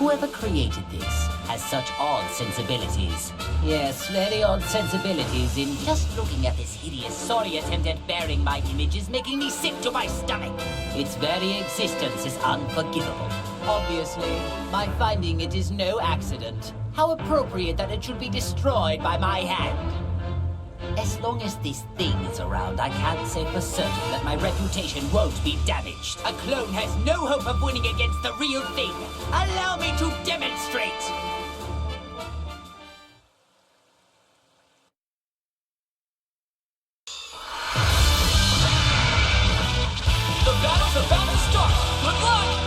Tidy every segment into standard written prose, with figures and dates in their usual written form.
Whoever created this has such odd sensibilities. Yes, very odd sensibilities in just looking at this hideous, sorry attempt at bearing my image is making me sick to my stomach. Its very existence is unforgivable. Obviously, my finding it is no accident. How appropriate that it should be destroyed by my hand. As long as this thing is around, I can't say for certain that my reputation won't be damaged. A clone has no hope of winning against the real thing. Allow me to demonstrate! The battle's about to start! Good luck!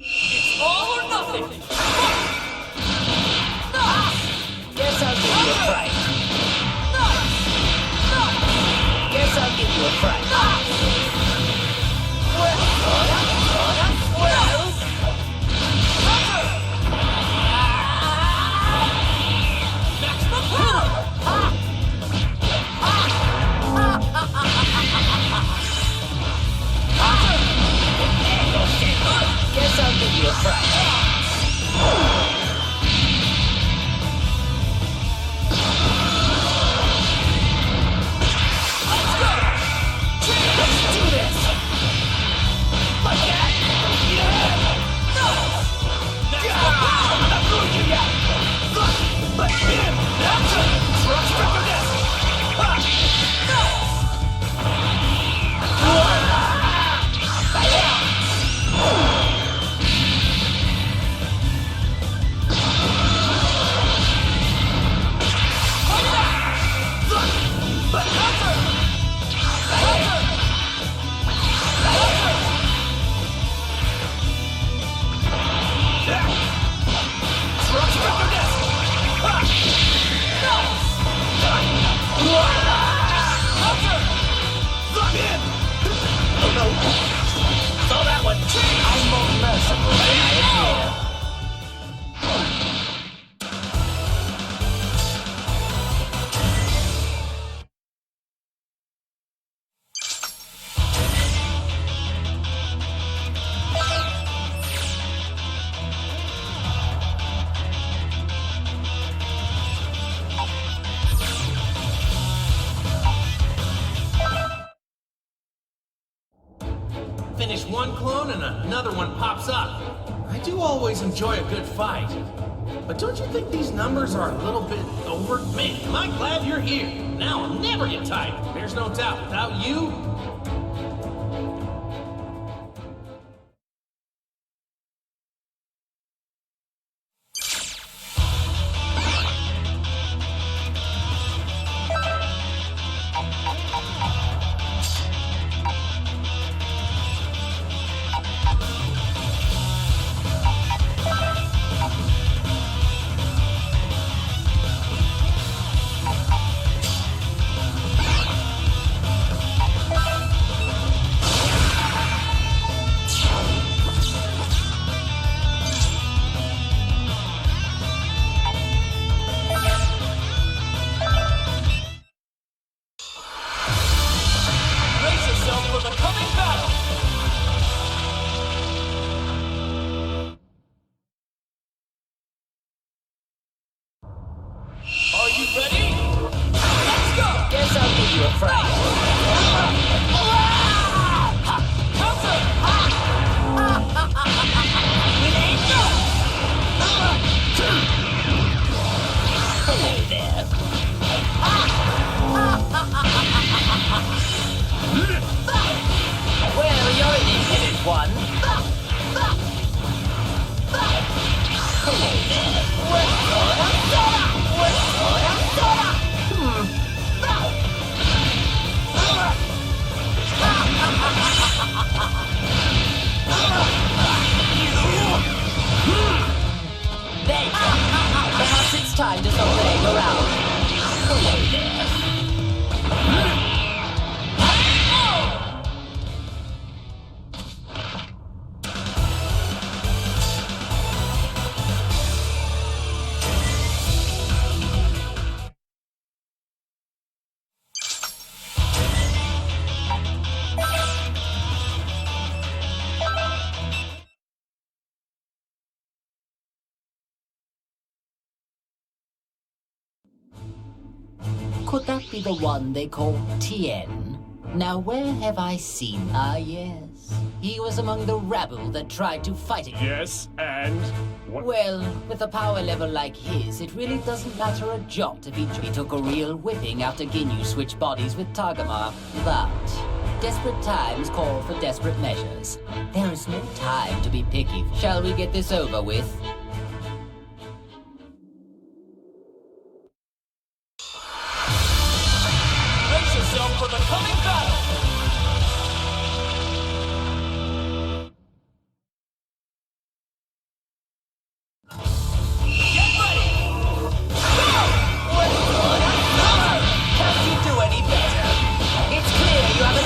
It's all or nothing! your fright. Guess I'll give you a fright. Saw that one. I'm more merciful than I appear. Finish one clone and another one pops up. I do always enjoy a good fight. But don't you think these numbers are a little bit over? Man, am I glad you're here. Now I'll never get tired. There's no doubt, without you... Are you ready? Let's go! Guess I'll give you a fright. Counter! It ain't no! Hello there. Well, you're an independent one. Hello there. There. Perhaps it's time to stop playing around. Hello there. Could that be the one they call Tien? Now where have I seen? Ah, yes. He was among the rabble that tried to fight it. Yes, and what? Well, with a power level like his, it really doesn't matter a jot if he took a real whipping after Ginyu switched bodies with Targamar. But desperate times call for desperate measures. There is no time to be picky. Shall we get this over with? Brace yourself for the coming battle! Get ready! Go! Can't you do any better? It's clear you have a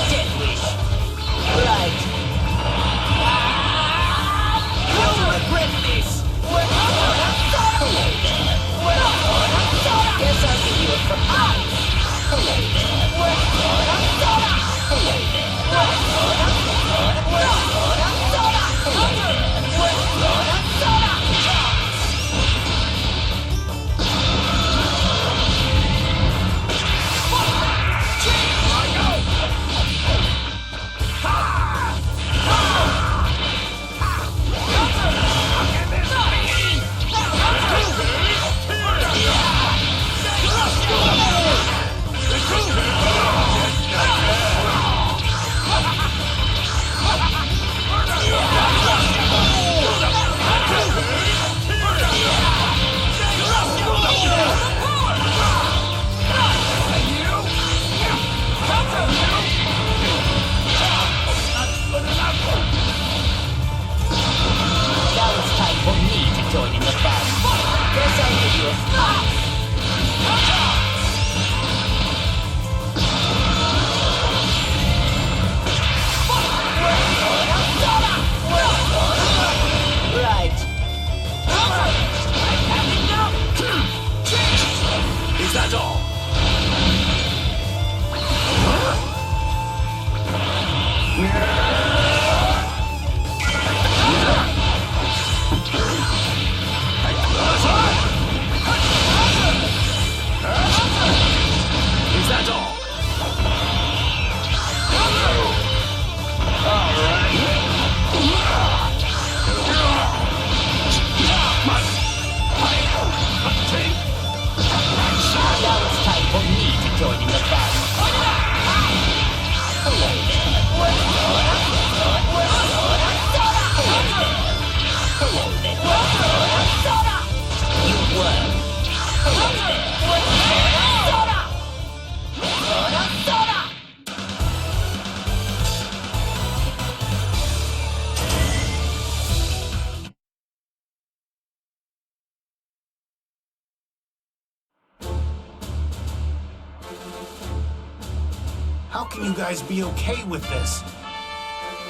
can you guys be okay with this?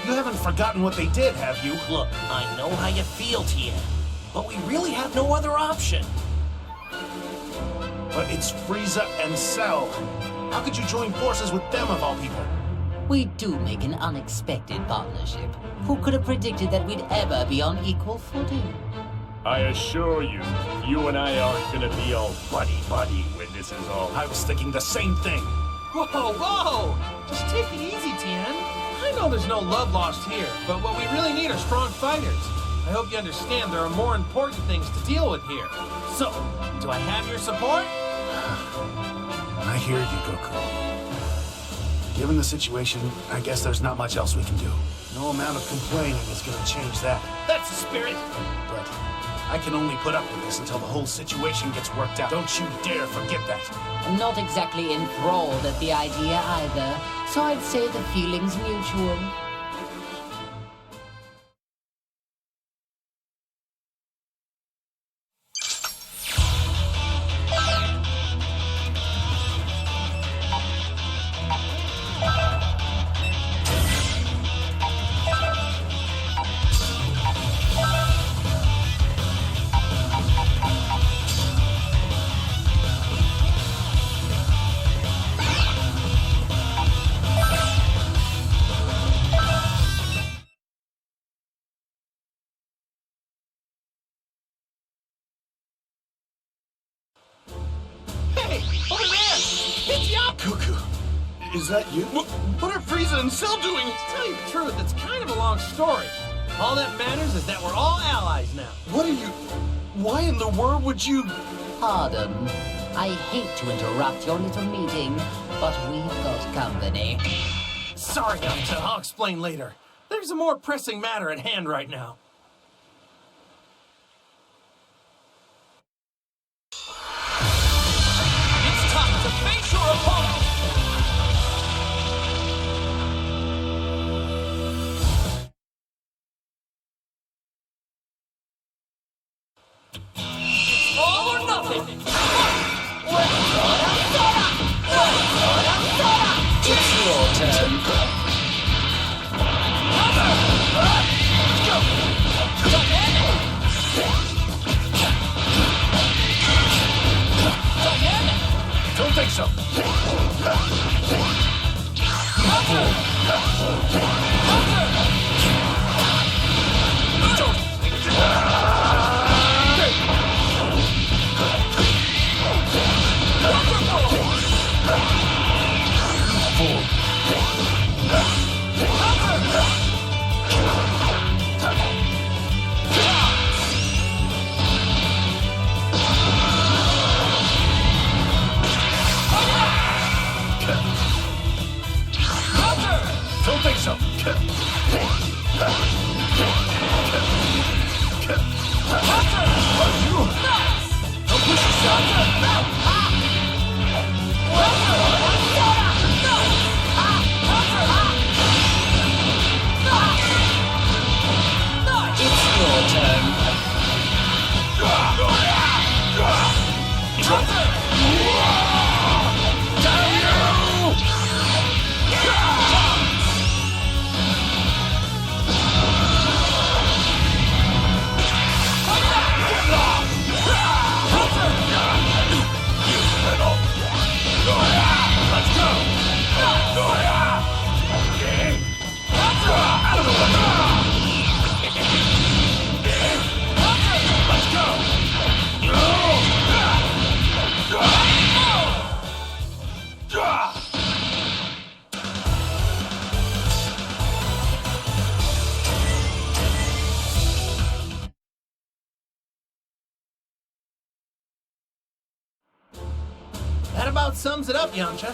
You haven't forgotten what they did, have you? Look, I know how you feel, Tien, but we really have no other option. But it's Frieza and Cell. How could you join forces with them of all people? We do make an unexpected partnership. Who could have predicted that we'd ever be on equal footing? I assure you, you and I aren't gonna be all buddy-buddy when this is all... I was thinking the same thing. Whoa, whoa! Just take it easy, Tien. I know there's no love lost here, but what we really need are strong fighters. I hope you understand there are more important things to deal with here. So, do I have your support? I hear you, Goku. Given the situation, I guess there's not much else we can do. No amount of complaining is gonna change that. That's the spirit. But I can only put up with this until the whole situation gets worked out. Don't you dare forget that. I'm not exactly enthralled at the idea either, so I'd say the feeling's mutual. Hey, over there! It's Yap! Goku, is that you? What are Frieza and Cell doing? To tell you the truth, it's kind of a long story. All that matters is that we're all allies now. What are you... Why in the world would you... Pardon. I hate to interrupt your little meeting, but we've got company. Sorry, Yamcha, I'll explain later. There's a more pressing matter at hand right now. It's time to face your opponent! It's all or nothing! It's your turn. Don't think so. Don't think so. Don't push It's your turn. That about sums it up, Yamcha.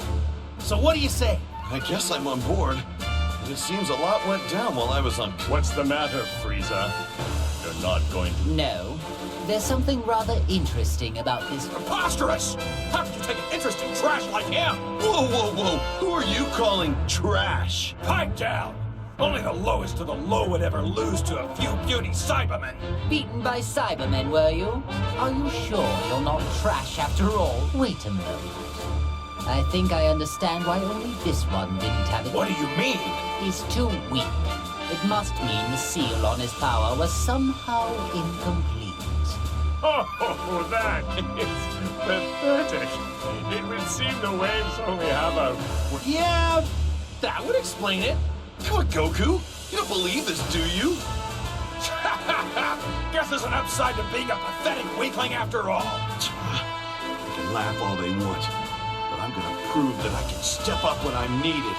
So what do you say? I guess I'm on board. But it seems a lot went down while I was on... What's the matter, Frieza? You're not going to... No. There's something rather interesting about this. Preposterous! How could you take an interest in trash like him? Whoa, whoa, whoa! Who are you calling trash? Pipe down! Only the lowest of the low would ever lose to a few puny Cybermen. Beaten by Cybermen, were you? Are you sure you're not trash after all? Wait a moment. I think I understand why only this one didn't have it. What do you mean? He's too weak. It must mean the seal on his power was somehow incomplete. Oh, that is pathetic. It would seem the waves only have a... Yeah, that would explain it. Come on, Goku. You don't believe this, do you? Guess there's an upside to being a pathetic weakling after all. They can laugh all they want, but I'm gonna prove that I can step up when I'm needed.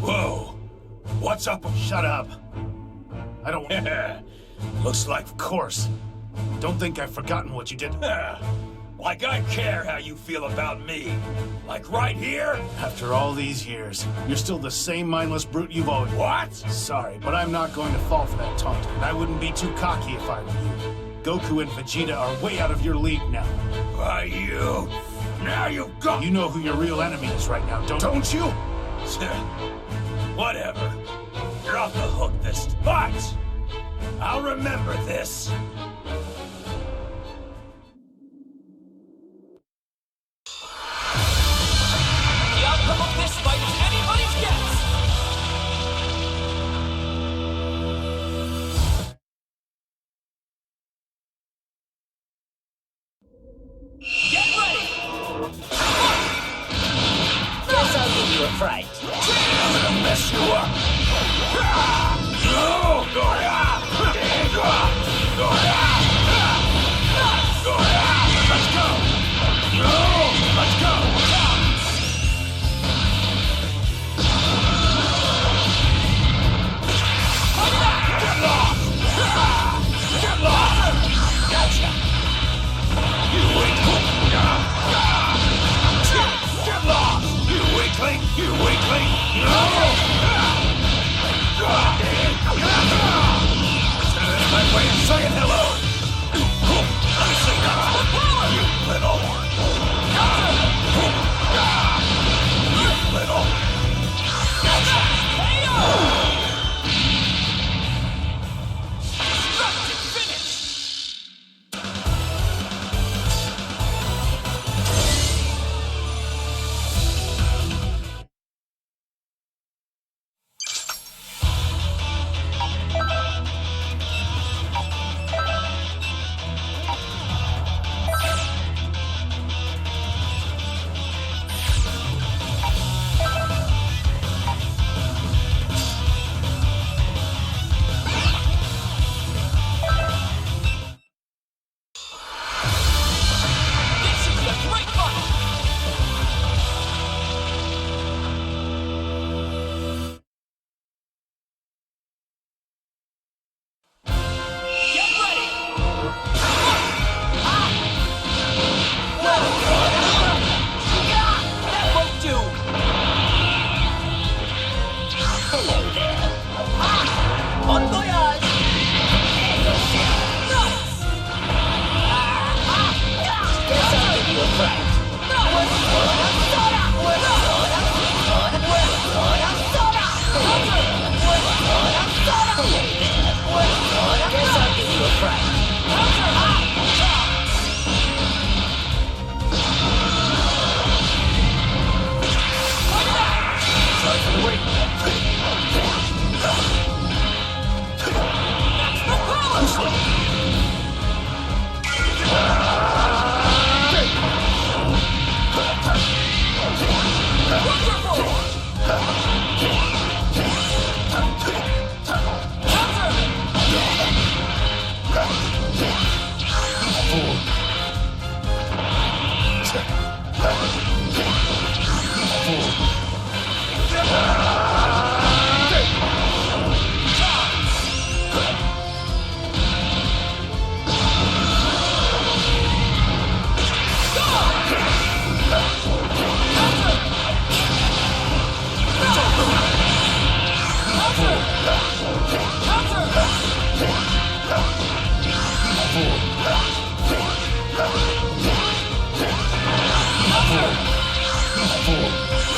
Whoa. What's up? Shut up. I don't... Looks like... Of course. Don't think I've forgotten what you did. Like I care how you feel about me. Like right here? After all these years, you're still the same mindless brute you've always... What? Sorry, but I'm not going to fall for that taunt, and I wouldn't be too cocky if I were you. Goku and Vegeta are way out of your league now. Why, you... Now you've got... You know who your real enemy is right now, don't you? Whatever. You're off the hook this... But... I'll remember this. The outcome of this fight is anybody's guess! Get ready! Guess I'll give you a fright. I'm gonna mess you up! Let's go! Let's go! Get lost! Get lost! Gotcha! You weakling! Get lost! You weakling! You weakling! No!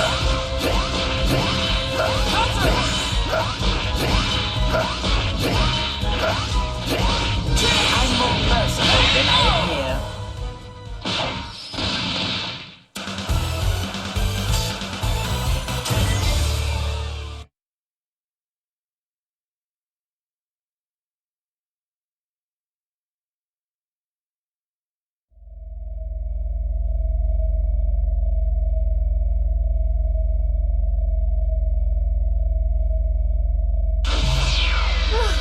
I'm more personal than I appear.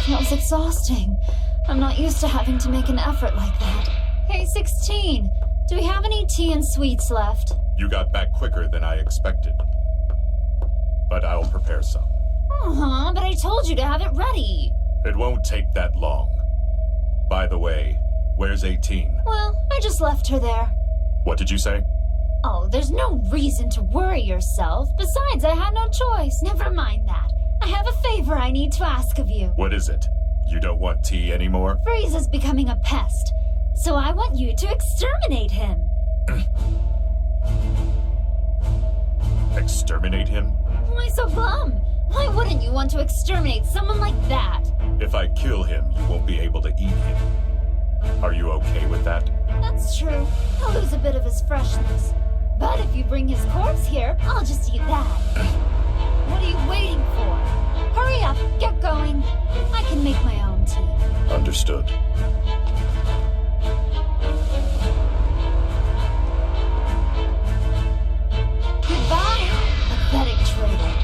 That was exhausting. I'm not used to having to make an effort like that. Hey, 16, do we have any tea and sweets left? You got back quicker than I expected. But I'll prepare some. Uh-huh, but I told you to have it ready. It won't take that long. By the way, where's 18? Well, I just left her there. What did you say? Oh, there's no reason to worry yourself. Besides, I had no choice. Never mind that. I have a favor I need to ask of you. What is it? You don't want tea anymore? Freeze is becoming a pest, so I want you to exterminate him. Exterminate him? Why so bum? Why wouldn't you want to exterminate someone like that? If I kill him, you won't be able to eat him. Are you okay with that? That's true. I'll lose a bit of his freshness. But if you bring his corpse here, I'll just eat that. What are you waiting for? Hurry up, get going. I can make my own tea. Understood. Goodbye, pathetic traitor.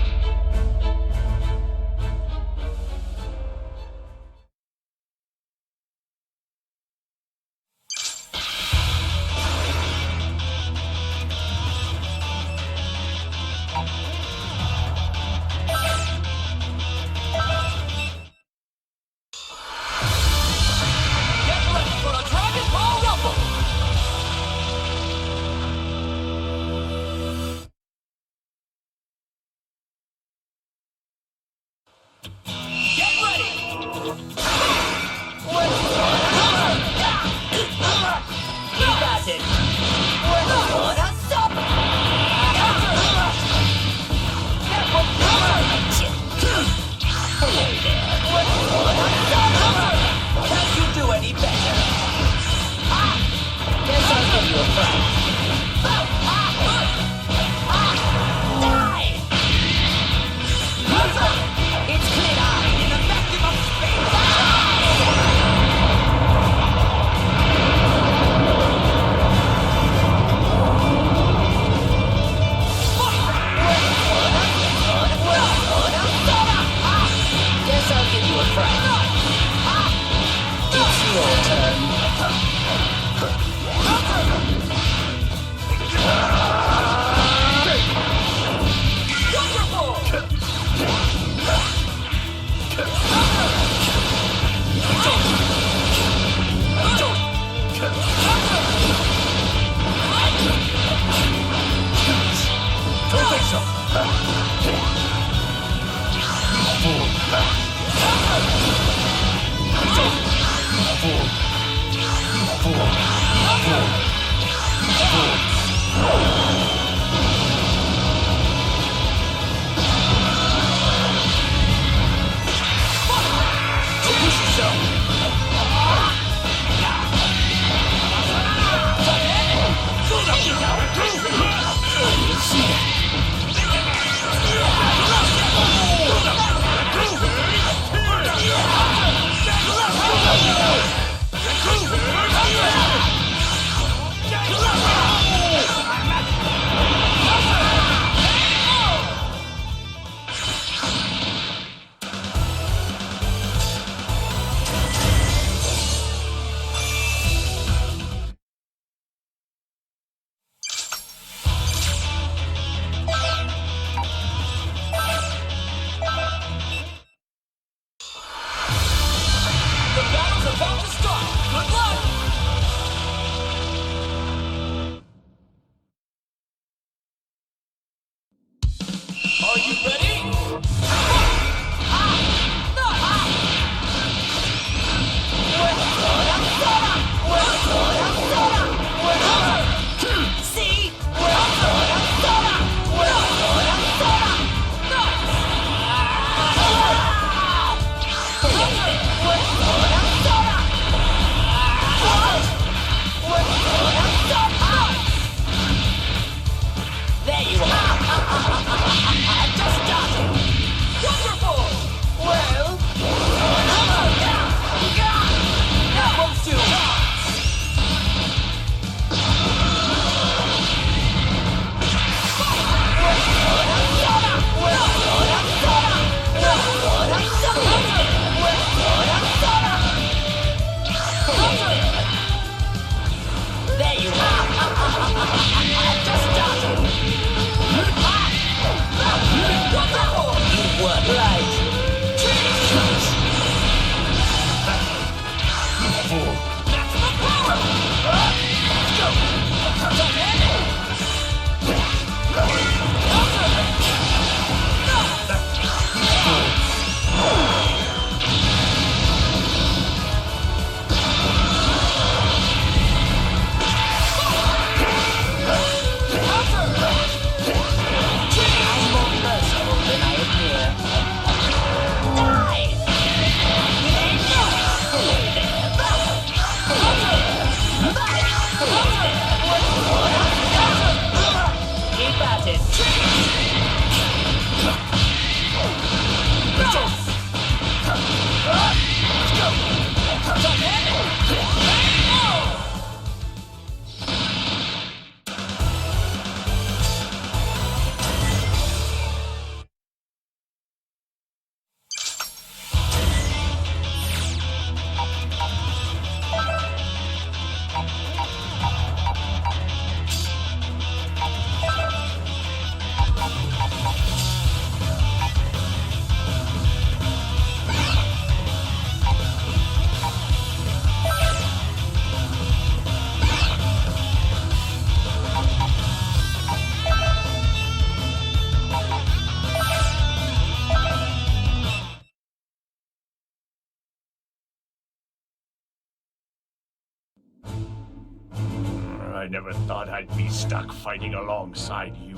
never thought I'd be stuck fighting alongside you.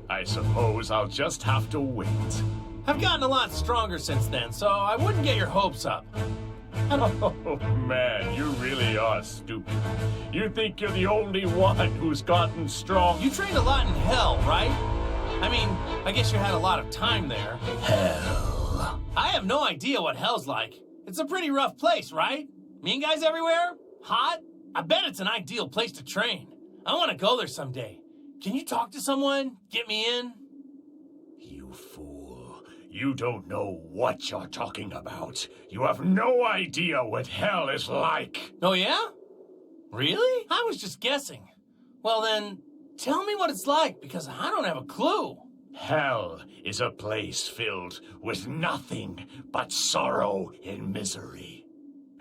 I suppose I'll just have to wait. I've gotten a lot stronger since then, so I wouldn't get your hopes up. Oh, man, you really are stupid. You think you're the only one who's gotten strong? You trained a lot in hell, right? I mean, I guess you had a lot of time there. Hell. I have no idea what hell's like. It's a pretty rough place, right? Mean guys everywhere? Hot? I bet it's an ideal place to train. I want to go there someday. Can you talk to someone? Get me in? You fool. You don't know what you're talking about. You have no idea what hell is like. Oh, yeah? Really? I was just guessing. Well, then, tell me what it's like, because I don't have a clue. Hell is a place filled with nothing but sorrow and misery,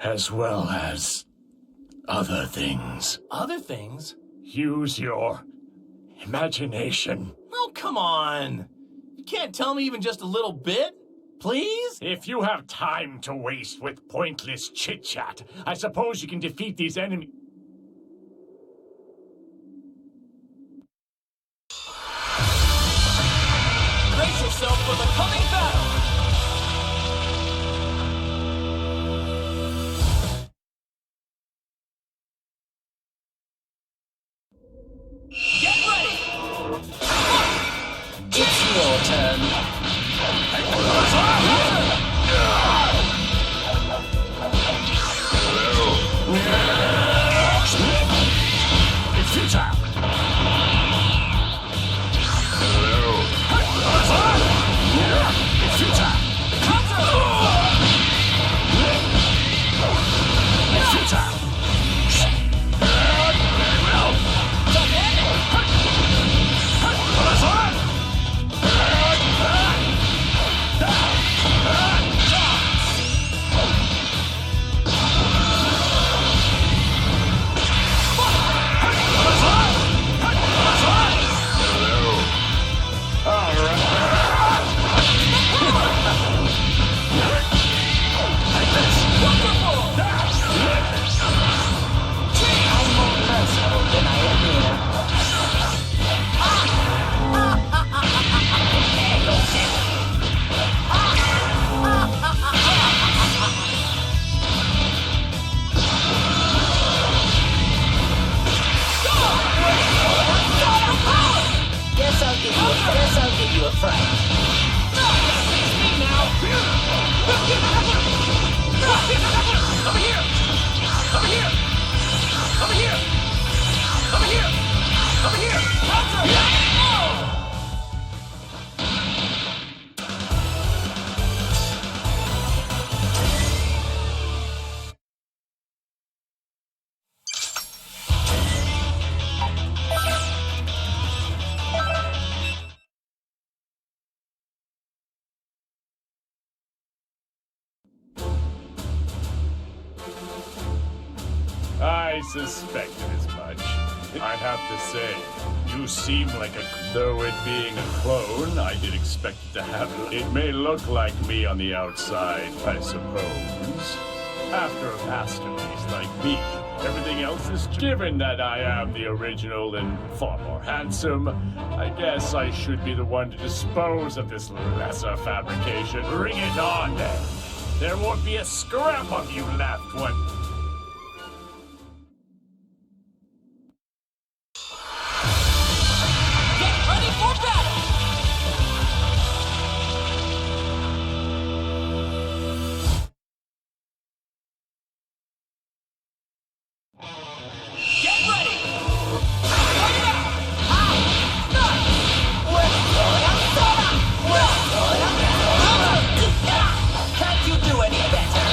as well as other things. Other things? Use your imagination. Oh, come on. You can't tell me even just a little bit? Please? If you have time to waste with pointless chit-chat, I suppose you can defeat these enemies. Brace yourself for the coming battle! Get ready! It's your turn. It's futile. It's futile. It's futile. Guess I'll give you a fright. Over here! Over here! Over here! Over here! Over here! Counter! I suspected as much. I'd have to say, you seem like though it being a clone, I did expect it to have. It may look like me on the outside, I suppose. After a masterpiece like me, everything else is given that I am the original and far more handsome. I guess I should be the one to dispose of this lesser fabrication. Bring it on, then. There won't be a scrap of you left when... Ready for battle! Get ready! Can't you do any better?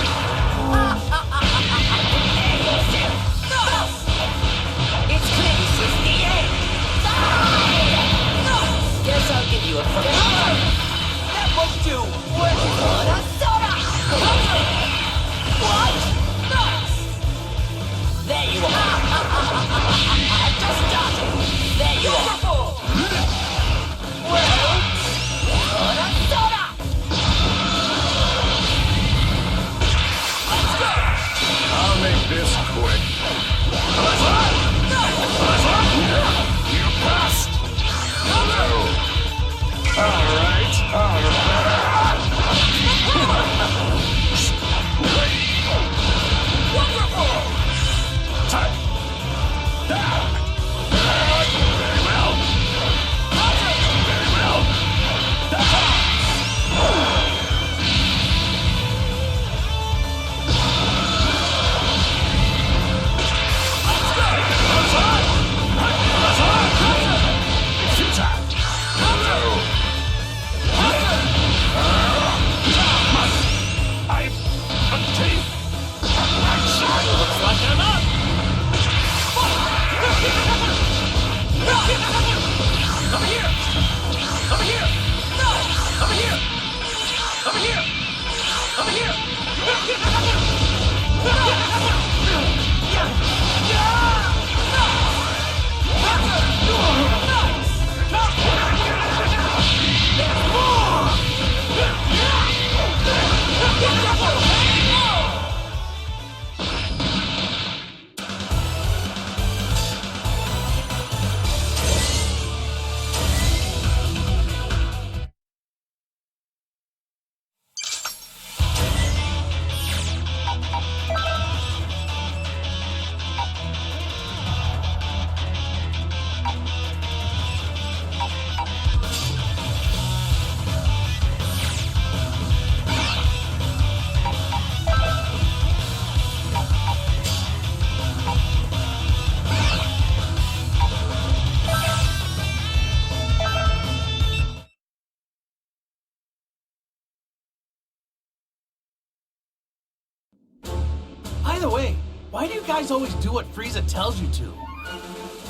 Why do you guys always do what Frieza tells you to?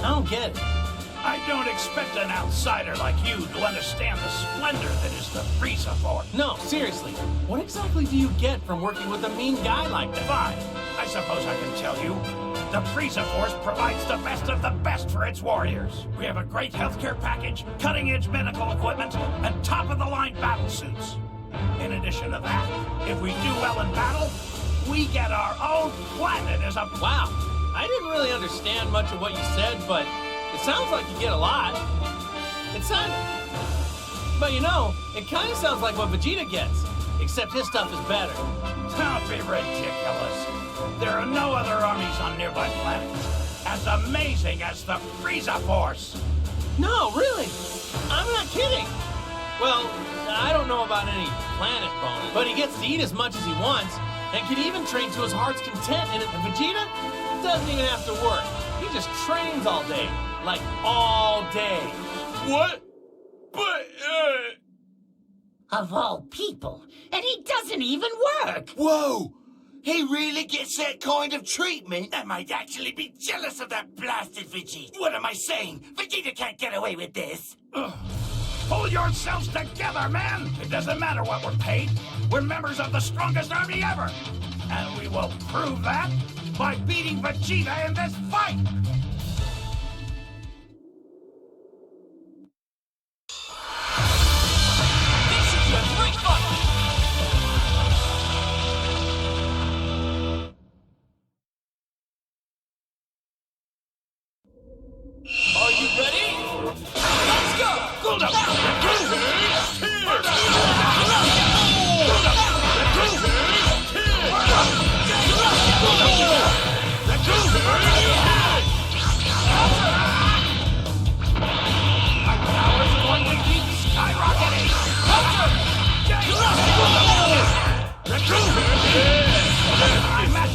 I don't get it. I don't expect an outsider like you to understand the splendor that is the Frieza Force. No, seriously. What exactly do you get from working with a mean guy like that? Fine. I suppose I can tell you. The Frieza Force provides the best of the best for its warriors. We have a great healthcare package, cutting-edge medical equipment, and top-of-the-line battle suits. In addition to that, if we do well in battle, we get our own planet as a... Wow. I didn't really understand much of what you said, but it sounds like you get a lot. But you know, it kind of sounds like what Vegeta gets, except his stuff is better. Don't be ridiculous. There are no other armies on nearby planets as amazing as the Frieza Force. No, really. I'm not kidding. Well, I don't know about any planet bonus, but he gets to eat as much as he wants and can even train to his heart's content. And Vegeta doesn't even have to work. He just trains all day. Like, all day. What? But, Of all people, and he doesn't even work! Whoa! He really gets that kind of treatment? I might actually be jealous of that blasted Vegeta. What am I saying? Vegeta can't get away with this. Pull yourselves together, man! It doesn't matter what we're paid. We're members of the strongest army ever. And we will prove that by beating Vegeta in this fight! This is a great fight! Are you ready? Let's go! Our powers are going to keep skyrocketing! I'm at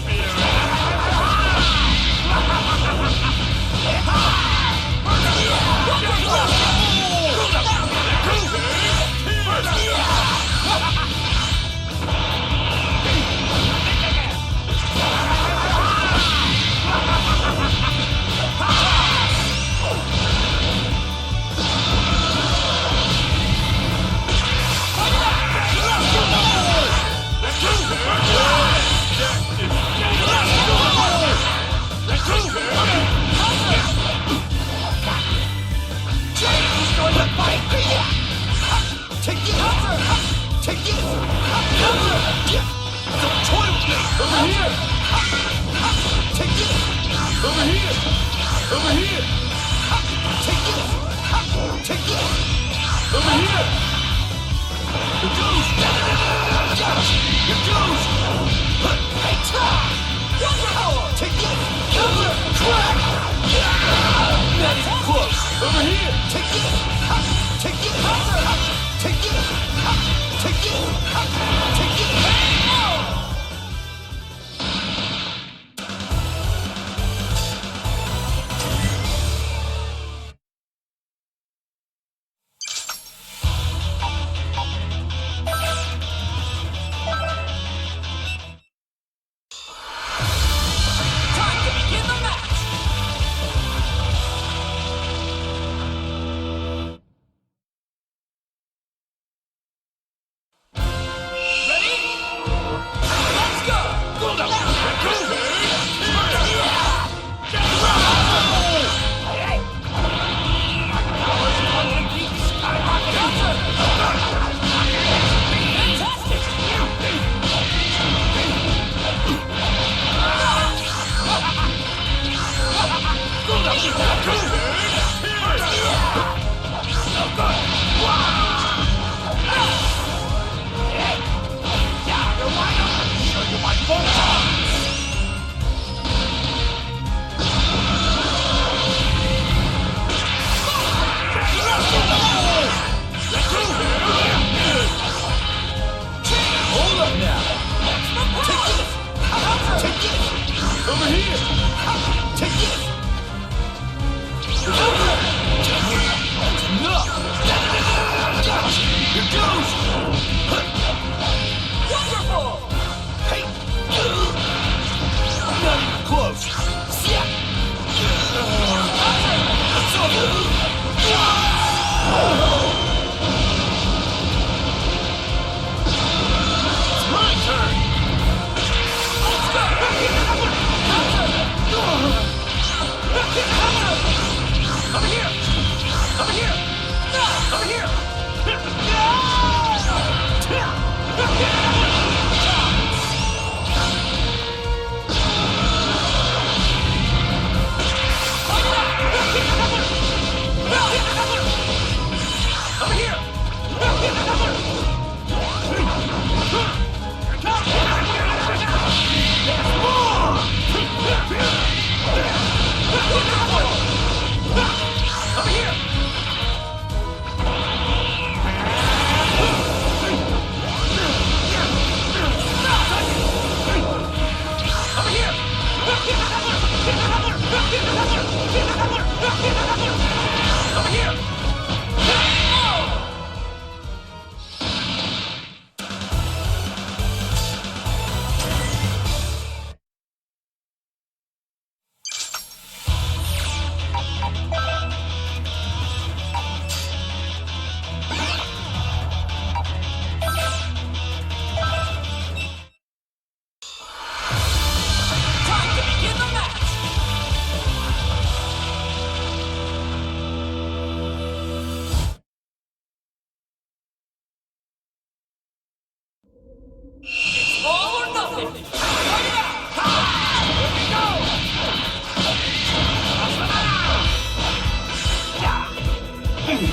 The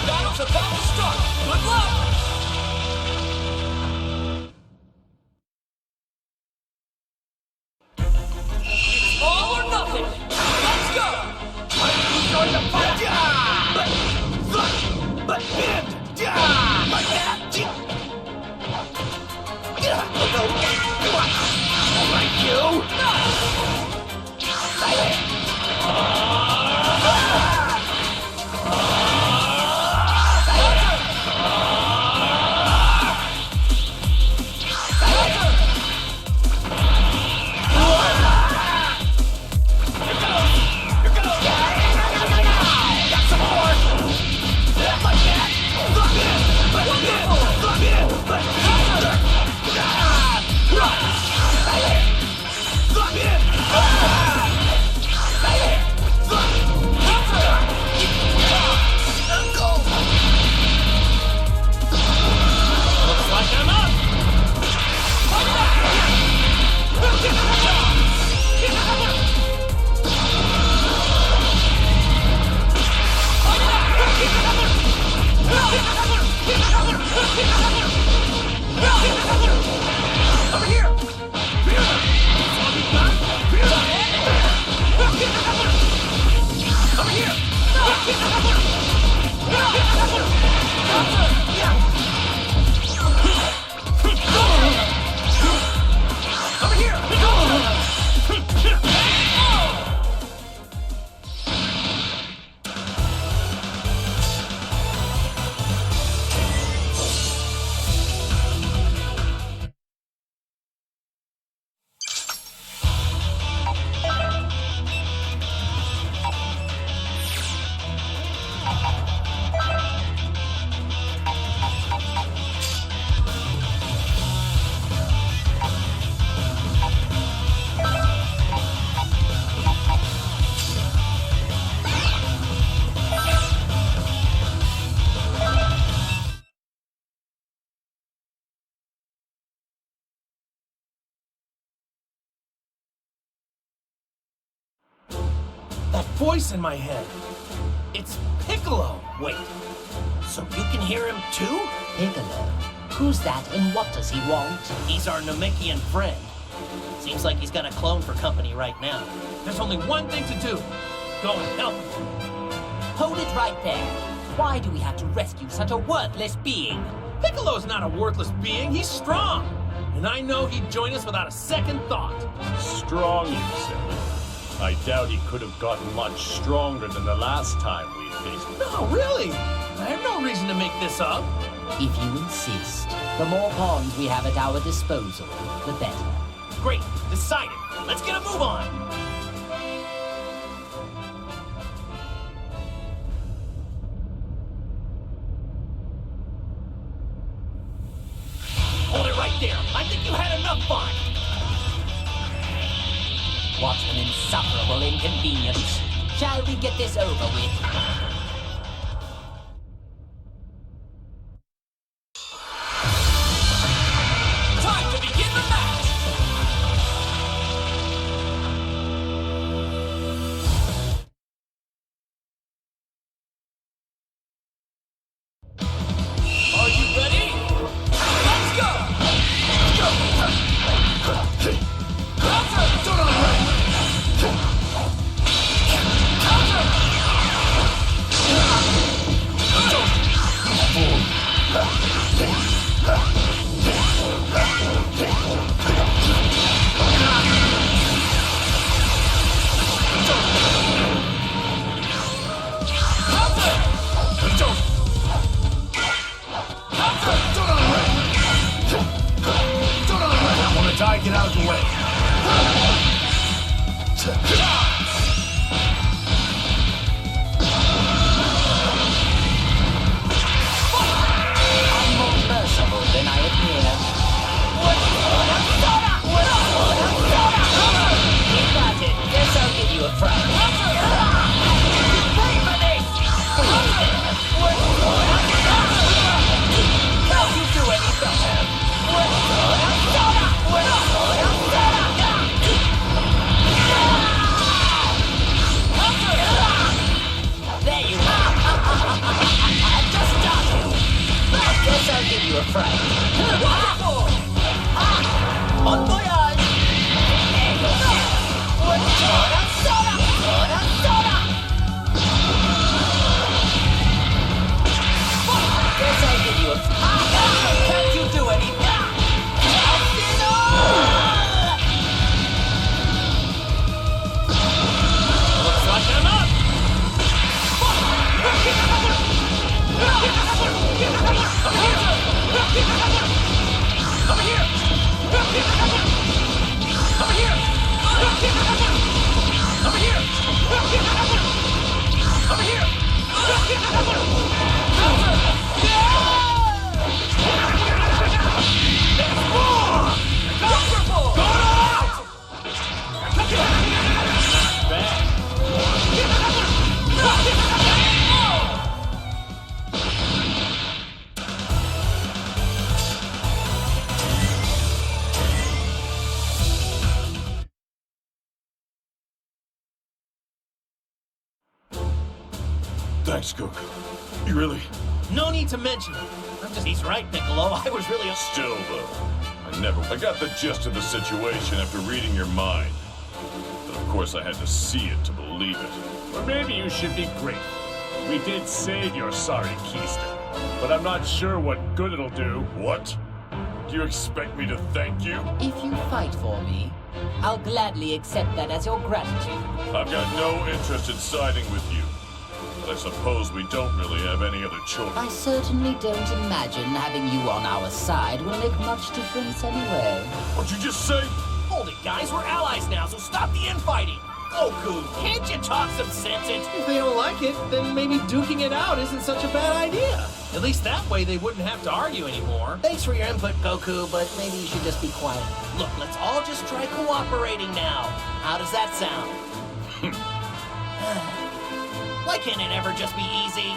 battle's about to start! Good luck! It's all or nothing! Let's go! I'm going to fight! But hit! Like that! Like you! That voice in my head. It's Piccolo. Wait, so you can hear him too? Piccolo? Who's that and what does he want? He's our Namekian friend. Seems like he's got a clone for company right now. There's only one thing to do. Go and help him. Hold it right there. Why do we have to rescue such a worthless being? Piccolo's not a worthless being. He's strong. And I know he'd join us without a second thought. Strong, you say? I doubt he could have gotten much stronger than the last time we faced him. No, really. I have no reason to make this up. If you insist, the more pawns we have at our disposal, the better. Great. Decided. Let's get a move on. What an insufferable inconvenience. Shall we get this over with? Time to begin the match! Are you ready? Let's go! Go! Counter! Don't unready! Counter! Die, get out of the way. I'm more merciful than I appear. You got it. Guess I'll give you a fright. Pay for this! Can't you do any better? There you are. Just start you. Guess I'll give you a fright. Wonderful! Bon voyage! Guess I'll give you a fright. Can't you do anything? Looks like I'm up! Over here! Over here! Over here! Over here! There's more! Wonderful! Go out! Thanks, Goku. You really... No need to mention it. He's right, Piccolo. I was really... Still, though, I got the gist of the situation after reading your mind. But of course I had to see it to believe it. Or maybe you should be grateful. We did save your sorry keister, but I'm not sure what good it'll do. What? Do you expect me to thank you? If you fight for me, I'll gladly accept that as your gratitude. I've got no interest in siding with you. But I suppose we don't really have any other choice. I certainly don't imagine having you on our side will make much difference anyway. What'd you just say? Hold it, guys. We're allies now, so stop the infighting. Goku, can't you talk some sense into... If they don't like it, then maybe duking it out isn't such a bad idea. At least that way they wouldn't have to argue anymore. Thanks for your input, Goku, but maybe you should just be quiet. Look, let's all just try cooperating now. How does that sound? Why can't it ever just be easy?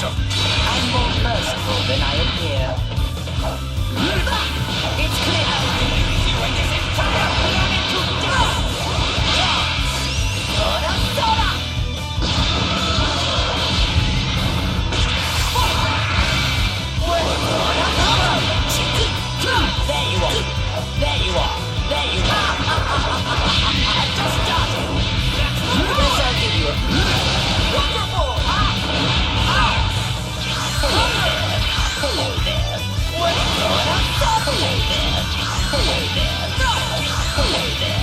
I'm more merciful than I appear. It's clear. You and this entire planet to dust! Sora, Sora! There you are. There you are. There you are. I've just started. Guess I'll give you a... Wonderful! Hello there. Hello there. Hello there. Hello there. Hello there.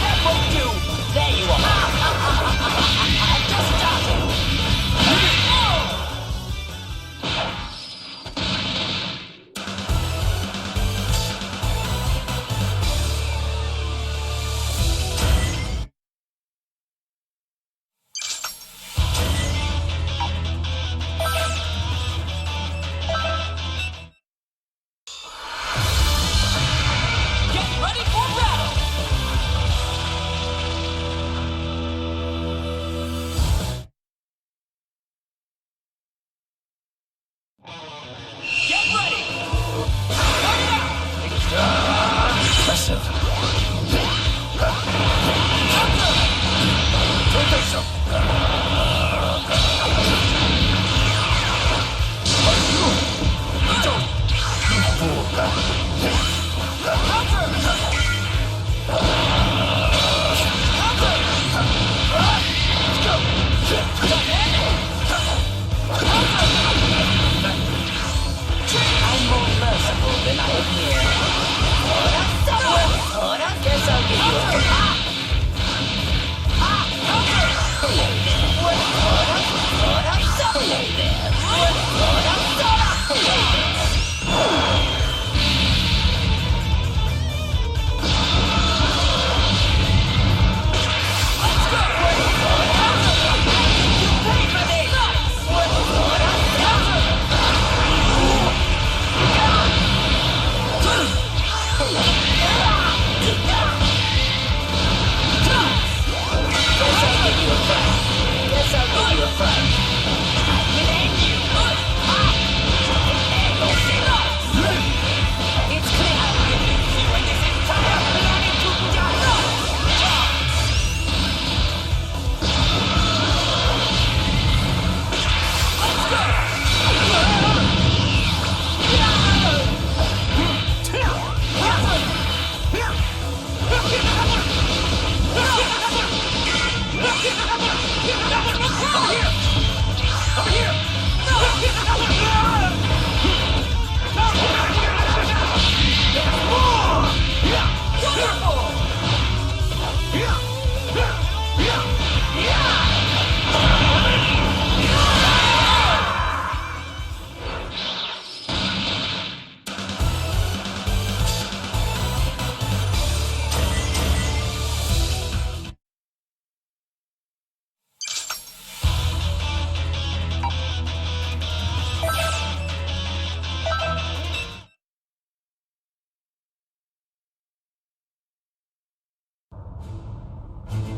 That won't do. There you are. I've just started.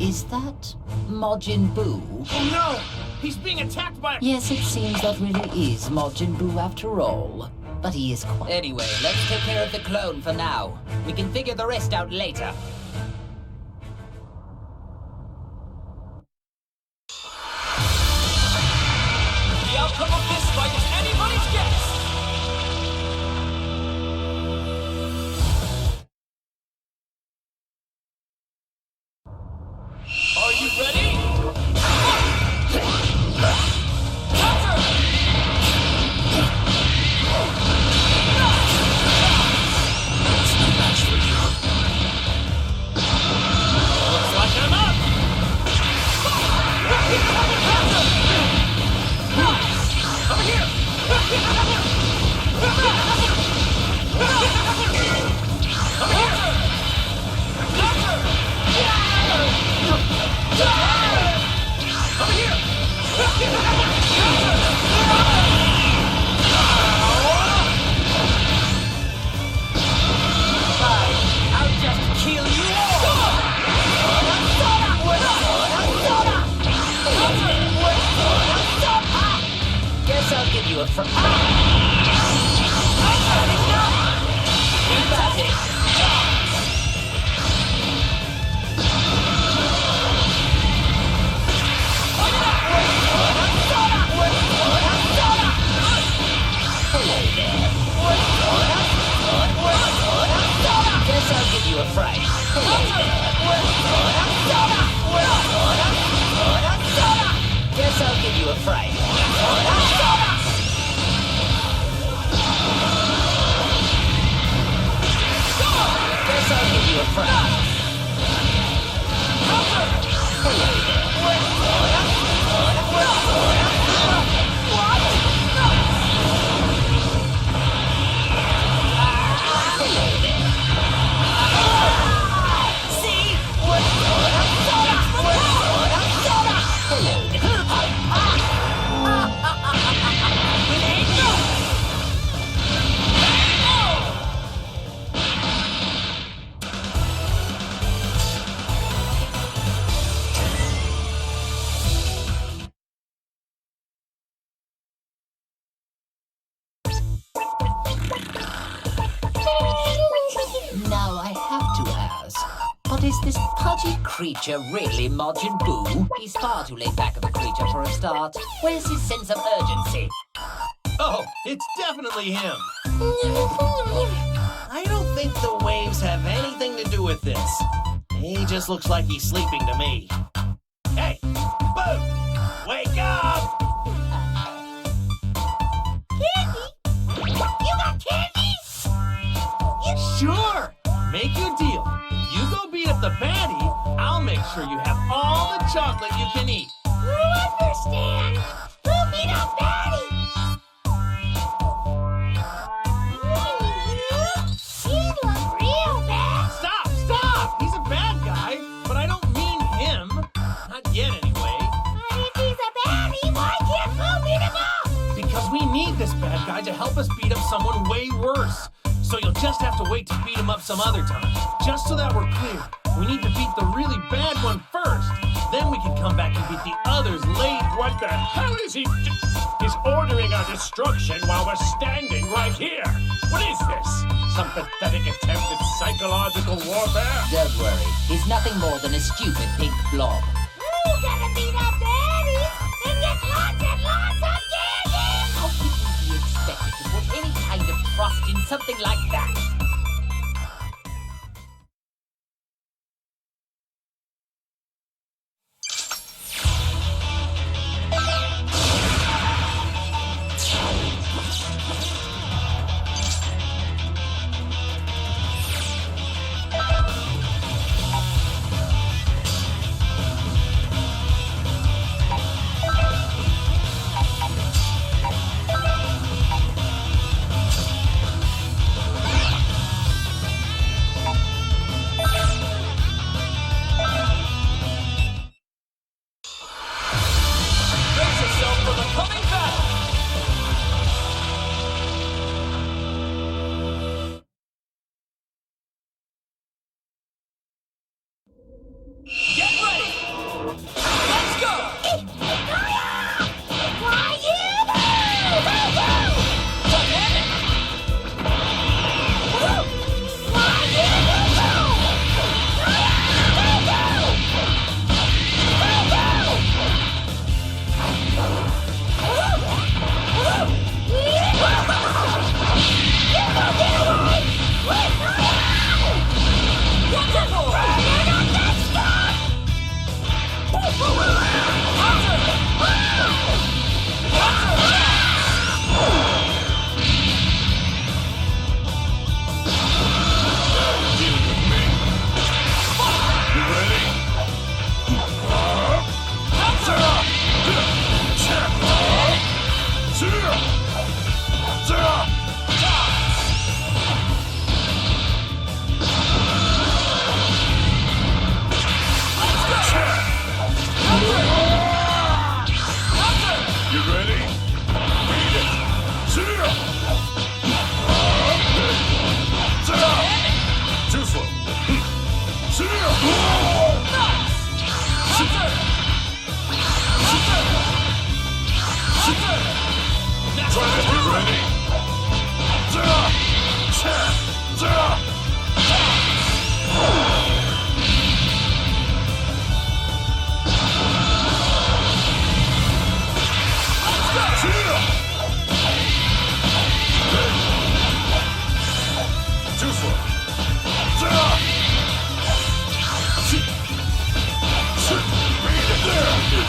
Is that Majin Buu? Oh no! He's being attacked by a... Yes, it seems that really is Majin Buu after all. But he is quite... Anyway, let's take care of the clone for now. We can figure the rest out later. The outcome of this fight is anybody's guess! Are you ready? Counter! It's no match for you. from... You got it. Hello there. Guess I'll give you a fright. Hello there. Guess I'll give you a fright. Guess I'll give you a fright. Hello there. Hello there. See? Hello there. Now I have to ask, but is this pudgy creature really Majin Buu? He's far too laid back of a creature for a start. Where's his sense of urgency? Oh, it's definitely him. I don't think the waves have anything to do with this. He just looks like he's sleeping to me. Hey, Boo! Wake up! Candy? You got candy? Sure! Make your deal. If you go beat up the baddie, I'll make sure you have all the chocolate you can eat. You understand? We'll beat up Daddy! He looks real bad! Stop! Stop! He's a bad guy, but I don't mean him. Not yet, anyway. But if he's a baddie, why can't Boo beat him up? Because we need this bad guy to help us beat up someone way worse. So you'll just have to wait to beat him up some other time. Just so that we're clear, we need to beat the really bad one first. Then we can come back and beat the others later. What the hell is he He's ordering our destruction while we're standing right here. What is this? Some pathetic attempt at psychological warfare? Don't worry, he's nothing more than a stupid pink blob. Who's gonna beat up baddies and get lots and lots of candy? How could we be expected to put any kind of trust in something like that?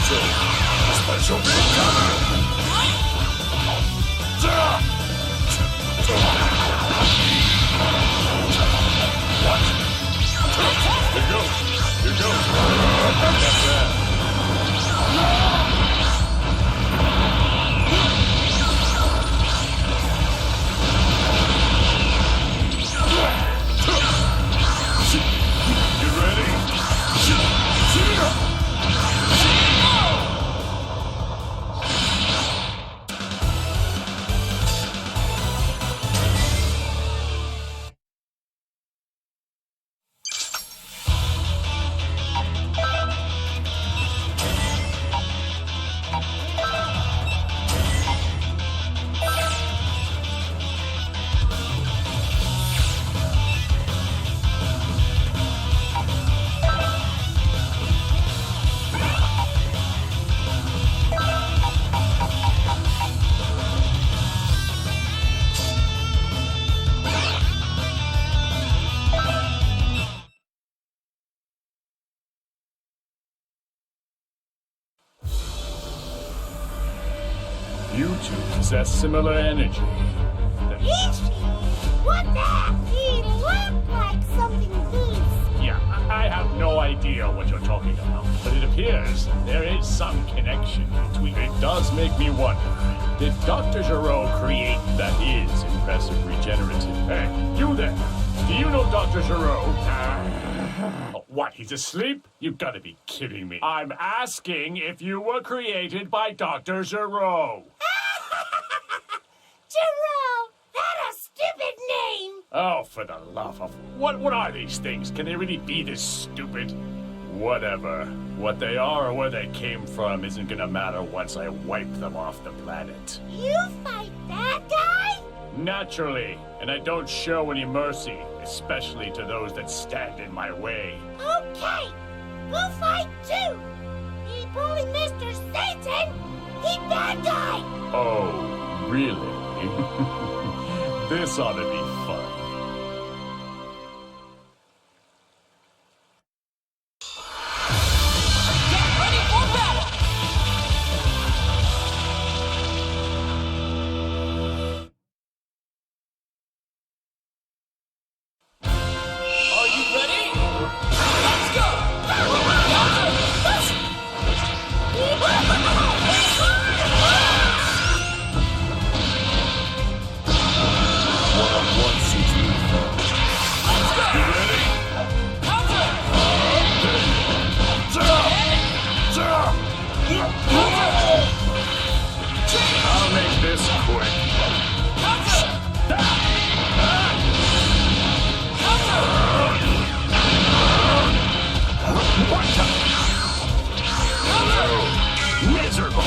Special beam coming! What? Here goes! Here goes! That's it! You ready? You two possess similar energy. What the? He looked like something beast. Yeah, I have no idea what you're talking about, but it appears there is some connection between. It does make me wonder, did Dr. Gero create that is impressive regenerative? Hey, you there? Do you know Dr. Gero? What, he's asleep? You've got to be kidding me. I'm asking if you were created by Dr. Gero. Gero, that a stupid name. Oh, for the love of... What are these things? Can they really be this stupid? Whatever. What they are or where they came from isn't gonna matter once I wipe them off the planet. You fight that guy? Naturally. And I don't show any mercy, especially to those that stand in my way. Okay, we'll fight too. He bully Mr. Satan. He bad guy. Oh, really? This ought to be fun. Get ready for battle! Are you ready? Let's go! One-on-one suits me fun. Let's go! You ready? Counter! I'll make this quick. Counter! Miserable!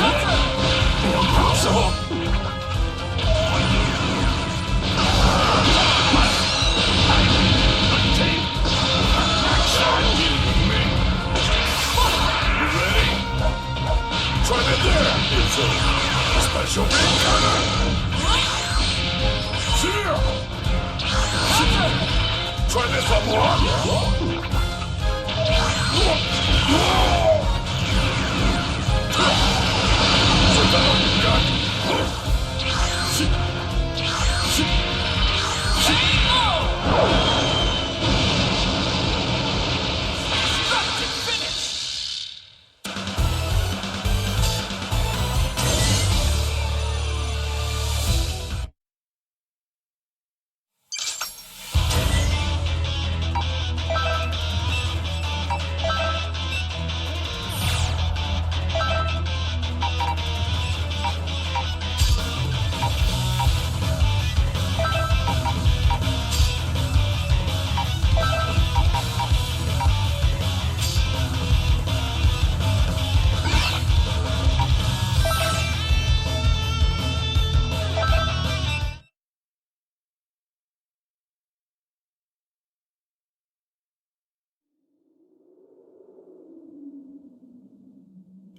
Impossible! Try that there! It's a special big counter! Try this one more!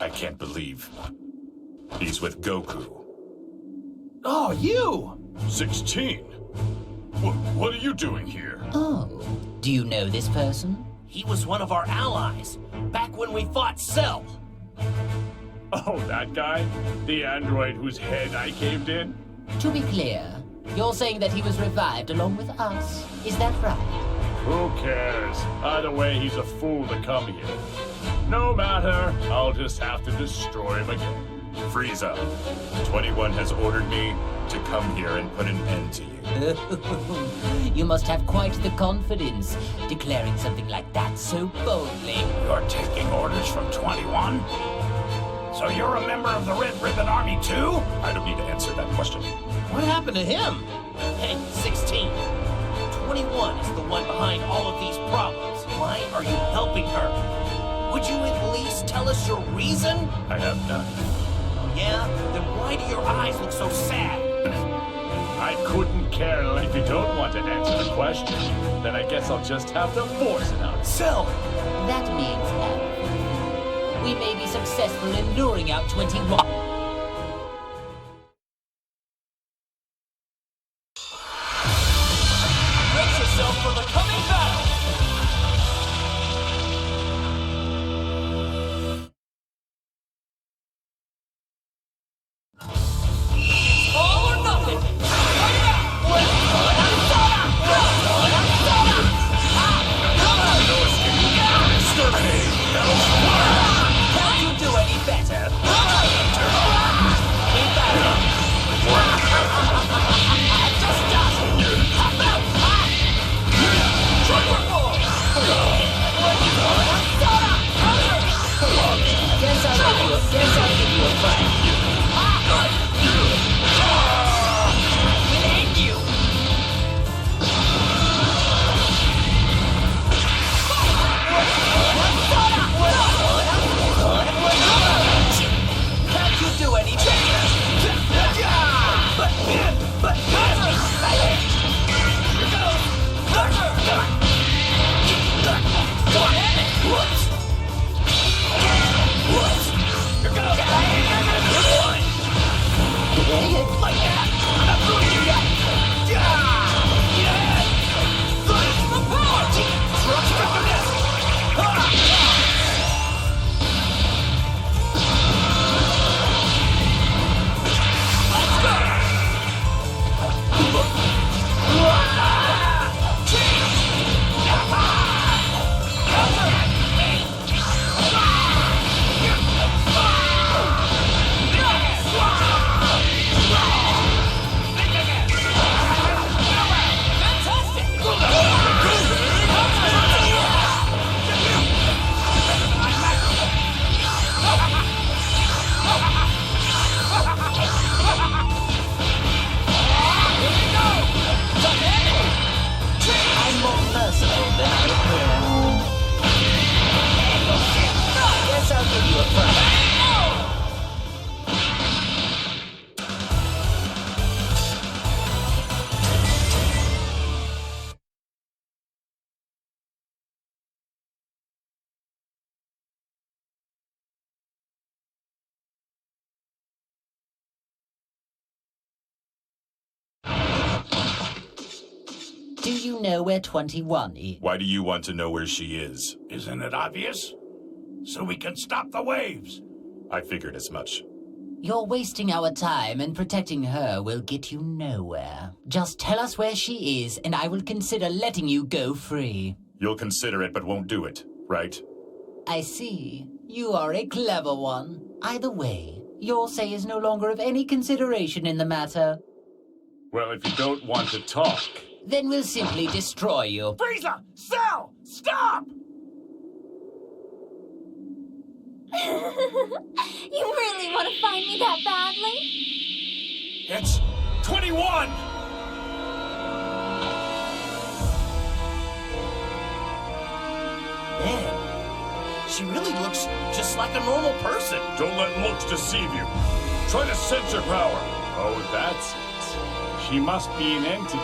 I can't believe he's with Goku. Oh, you! 16? What are you doing here? Oh, do you know this person? He was one of our allies, back when we fought Cell. Oh, that guy? The android whose head I caved in? To be clear, you're saying that he was revived along with us. Is that right? Who cares? Either way, he's a fool to come here. No matter, I'll just have to destroy him again. Frieza, 21 has ordered me to come here and put an end to you. You must have quite the confidence, declaring something like that so boldly. You're taking orders from 21? So you're a member of the Red Ribbon Army too? I don't need to answer that question. What happened to him? Hey, 16. 21 is the one behind all of these problems. Why are you helping her? Would you at least tell us your reason? I have none. Yeah? Then why do your eyes look so sad? I couldn't care less. If you don't want to answer the question, then I guess I'll just have to force it out. Cell! That means we may be successful in luring out 21. Brace yourself for the coming battle! It's all or nothing! Fight it out! Can't you do any better? Keep at it! Just doesn't! Hop out! Trigger ball! Guess I'll give you a fight. Thank you! Can't you do any better? But here goes! Whoops! Here goes! Like that! I'm not through you yet! Yeah! My power! Trust me this! Let's go! I'm more merciful than I appear. Guess I'll give you a fight. Do you know where 21 is? Why do you want to know where she is? Isn't it obvious? So we can stop the waves. I figured as much. You're wasting our time, and protecting her will get you nowhere. Just tell us where she is, and I will consider letting you go free. You'll consider it, but won't do it, right? I see. You are a clever one. Either way, your say is no longer of any consideration in the matter. Well, if you don't want to talk... Then we'll simply destroy you. Frieza! Cell! Stop! You really want to find me that badly? It's 21! Man, she really looks just like a normal person. Don't let looks deceive you. Try to sense her power. Oh, that's it. She must be an entity,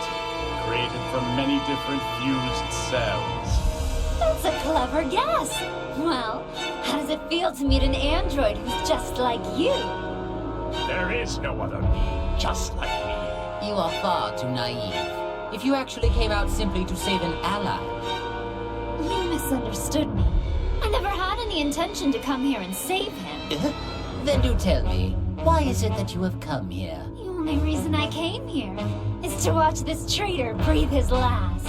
created from many different fused cells. That's a clever guess. Well, how does it feel to meet an android who's just like you? There is no other me, just like me. You are far too naive. If you actually came out simply to save an ally... You misunderstood me. I never had any intention to come here and save him. Then do tell me, why is it that you have come here? The only reason I came here is to watch this traitor breathe his last.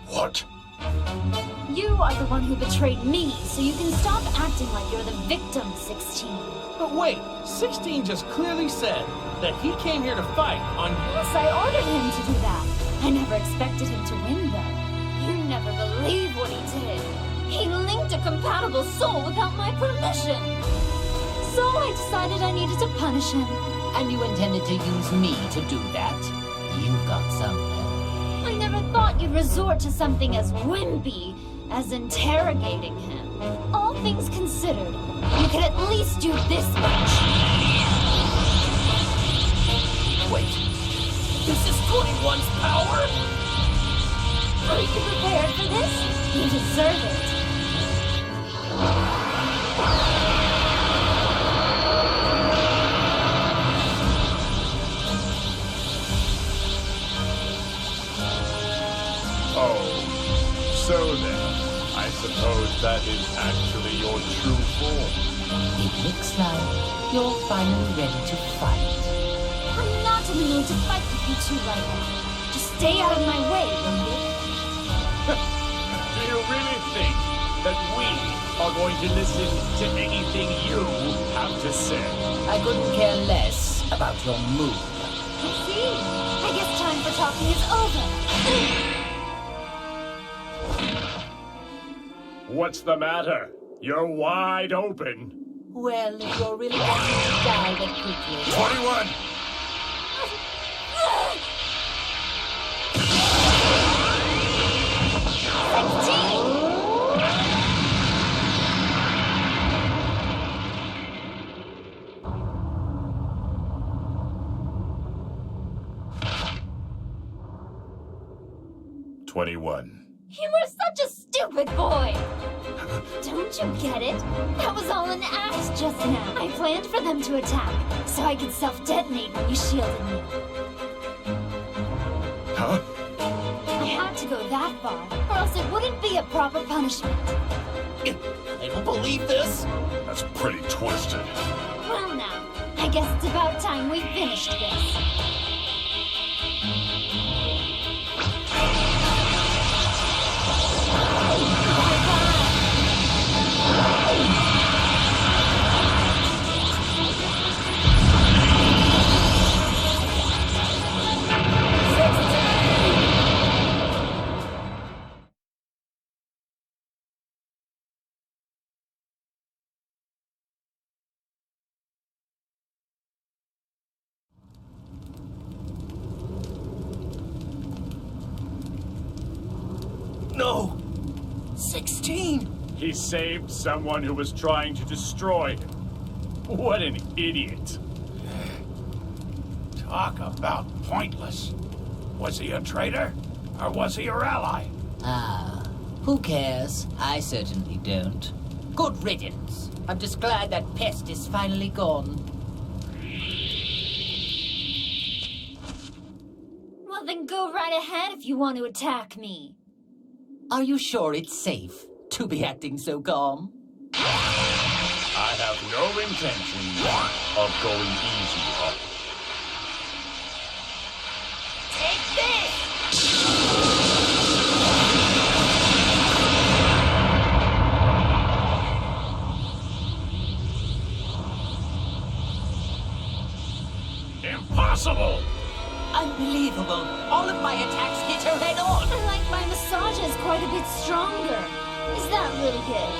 What? You are the one who betrayed me, so you can stop acting like you're the victim, 16. But wait, 16 just clearly said that he came here to fight on... Yes, I ordered him to do that. I never expected him to win, though. You never believe what he did. He linked a compatible soul without my permission. So I decided I needed to punish him. And you intended to use me to do that? You've got some nerve. I never thought you'd resort to something as wimpy as interrogating him. All things considered, you could at least do this much. Wait, this is 21's power? Are you prepared for this? You deserve it. So then, I suppose that is actually your true form. It looks like you're finally ready to fight. I'm not in the mood to fight with you two right now. Just stay out of my way, will you? Do you really think that we are going to listen to anything you have to say? I couldn't care less about your mood. I see. I guess time for talking is over. What's the matter? You're wide open. Well, if you're really wanting to die that quickly... 21! You were such a stupid boy! Don't you get it? That was all an act just now. I planned for them to attack, so I could self-detonate when you shielded me. Huh? I had to go that far, or else it wouldn't be a proper punishment. I don't believe this. That's pretty twisted. Well now, I guess it's about time we finished this. No! 16! He saved someone who was trying to destroy him. What an idiot. Talk about pointless. Was he a traitor? Or was he your ally? Ah, who cares? I certainly don't. Good riddance. I'm just glad that pest is finally gone. Well then go right ahead if you want to attack me. Are you sure it's safe to be acting so calm? I have no intention of going easy on you. Take this! Impossible! Unbelievable! All of my attacks hit her head on! I like my massages quite a bit stronger. Is that really good?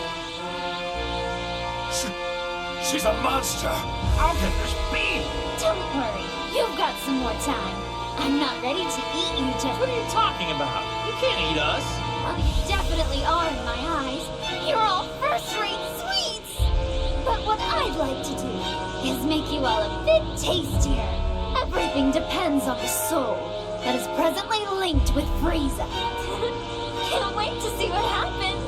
She's a monster! How can this be? Don't worry, you've got some more time. I'm not ready to eat you just... What are you talking about? You can't eat us. Well, you definitely are in my eyes. You're all first-rate sweets! But what I'd like to do is make you all a bit tastier. Everything depends on the soul that is presently linked with Frieza. Can't wait to see what happens.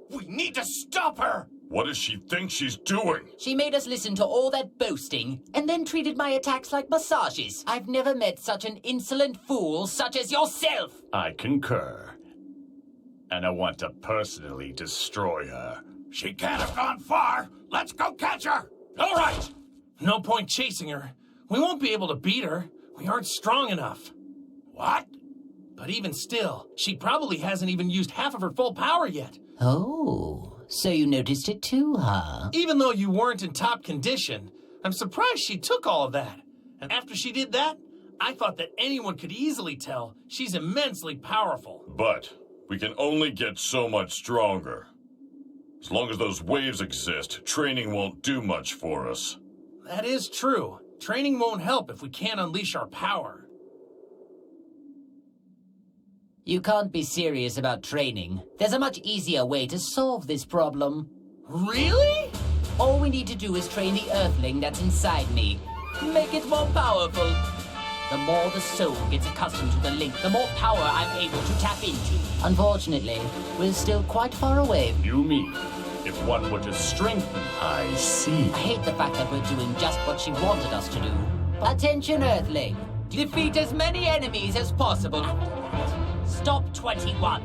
We need to stop her! What does she think she's doing? She made us listen to all that boasting, and then treated my attacks like massages. I've never met such an insolent fool such as yourself! I concur. And I want to personally destroy her. She can't have gone far. Let's go catch her. All right. No point chasing her. We won't be able to beat her. We aren't strong enough. What? But even still, she probably hasn't even used half of her full power yet. Oh, so you noticed it too, huh? Even though you weren't in top condition, I'm surprised she took all of that. And after she did that, I thought that anyone could easily tell she's immensely powerful. But we can only get so much stronger. As long as those waves exist, training won't do much for us. That is true. Training won't help if we can't unleash our power. You can't be serious about training. There's a much easier way to solve this problem. Really? All we need to do is train the Earthling that's inside me. Make it more powerful. The more the soul gets accustomed to the link, the more power I'm able to tap into. Unfortunately, we're still quite far away. You mean, if one were to strengthen, I see. I hate the fact that we're doing just what she wanted us to do. Attention, Earthling. Defeat as many enemies as possible. Stop 21.